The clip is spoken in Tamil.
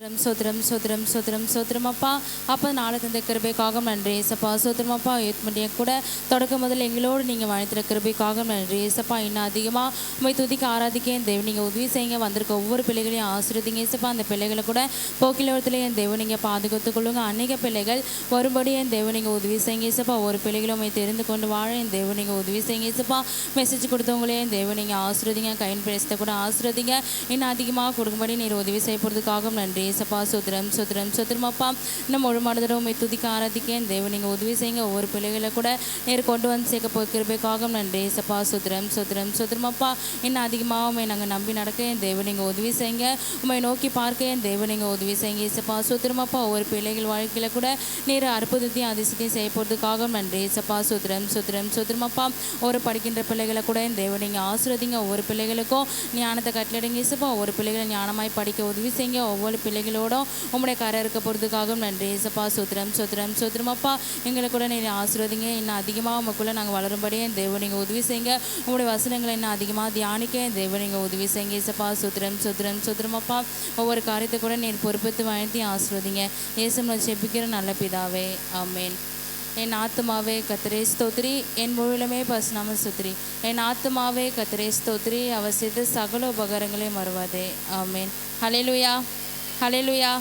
சோத்திரம் சோத்திரம் சோத்திரம் சோத்திரம் அப்பா. அப்போ நாளை தந்த கிருபைக்காக நன்றி ஏசப்பா. சோத்திரம் அப்பா. யூத்மண்டியை கூட தொடக்க முதல்ல எங்களோடு நீங்கள் வாழ்த்துற கிருபைக்காக நன்றி ஏசப்பா. இன்னும் அதிகமாக உண்மை துதிக்க ஆராதிக்க என் தேவன் நீங்கள் உதவி செய்யுங்க. வந்திருக்க ஒவ்வொரு பிள்ளைகளையும் ஆசீர்வதிங்க ஏசப்பா. அந்த பிள்ளைகளை கூட போக்கிலோரத்தில் என் தேவன் நீங்கள் பாதுகாத்துக் கொள்ளுங்க. அநேக பிள்ளைகள் வரும்படி என் தேவன் நீங்கள் உதவி செய்யுங்க ஏசப்பா. ஒரு பிள்ளைகளும் உண்மை தெரிந்து கொண்டு வாழ என் தேவன் நீங்கள் உதவி செய்யுங்க ஏசப்பா. மெசேஜ் கொடுத்தவங்களே என் தேவன் நீங்கள் ஆசீர்வதிங்க. கையின் பேசத்தை கூட ஆசீர்வதிங்க. இன்னும் அதிகமாக கொடுக்கும்படி நீர் உதவி செய்ய போகிறதுக்காக நன்றி ஏசப்பா. சோத்திரம் சோத்திரம் சோத்திரம் அப்பா. இன்னும் ஒரு மனதடவை துதிக்க ஆராதிக்க தேவன் நீங்கள் உதவி செய்யுங்க. ஒவ்வொரு பிள்ளைகளை கூட நேர் கொண்டு வந்து சேர்க்க போகிறதுக்காக நன்றி ஏசப்பா. சோத்திரம் சோத்திரம் சோத்திரம் அப்பா. இன்னும் அதிகமாக உண்மை நாங்கள் நம்பி நடக்க என் தேவன் நீங்கள் உதவி செய்யுங்க. உண்மை நோக்கி பார்க்க என் தேவன் நீங்கள் உதவி செய்யுங்க ஏசப்பா. சோத்திரம் அப்பா. ஒவ்வொரு பிள்ளைகள் வாழ்க்கையில் கூட நேர் அற்புதத்தையும் அதிசயத்தையும் செய்ய போகிறதுக்காக நன்றி ஏசப்பா. சோத்திரம் சோத்திரம் சோத்திரம் அப்பா. ஒரு படிக்கின்ற பிள்ளைகளை கூட என் தேவன் நீங்கள் ஆசீர்வதிங்க. ஒவ்வொரு பிள்ளைகளுக்கும் ஞானத்தை கட்டளையிடுங்க ஏசப்பா. ஒவ்வொரு பிள்ளைகளை ஞானமாய் படிக்க உதவி செய்யுங்க. ஒவ்வொரு பிள்ளைகளோடும் உம்முடைய கரை இருக்க போகிறதுக்காக நன்றி ஏசப்பா. சோத்திரம் சோத்திரம் சோத்திரம் அப்பா. எங்களை கூட நீங்கள் ஆசீர்வதிங்க. இன்னும் அதிகமாக உங்களுக்குள்ளே நாங்கள் வளரும்படியே என் தேவன் நீங்கள் உதவி செய்யுங்க. உங்களுடைய வசனங்களை இன்னும் அதிகமாக தியானிக்க என் தேவன் நீங்கள் உதவி செய்யுங்க ஏசப்பா. சோத்திரம் சோத்திரம் சோத்திரம் அப்பா. ஒவ்வொரு காரியத்தை கூட நீர் பொறுப்பேற்று வாழ்த்தி ஆசீர்வதிங்க. இயேசுவை ஜெபிக்கிற நல்ல பிதாவே, ஆமேன். என் ஆத்துமாவே கர்த்தரை ஸ்தோத்திரி, என் முழுமே பரிசுநாம ஸ்தோத்திரி. என் ஆத்துமாவே கர்த்தரை ஸ்தோத்திரி, அவர் செய்த சகல உபகாரங்களையும் மறவாதே. ஆமேன். ஹல்லேலூயா, ஹல்லேலூயா.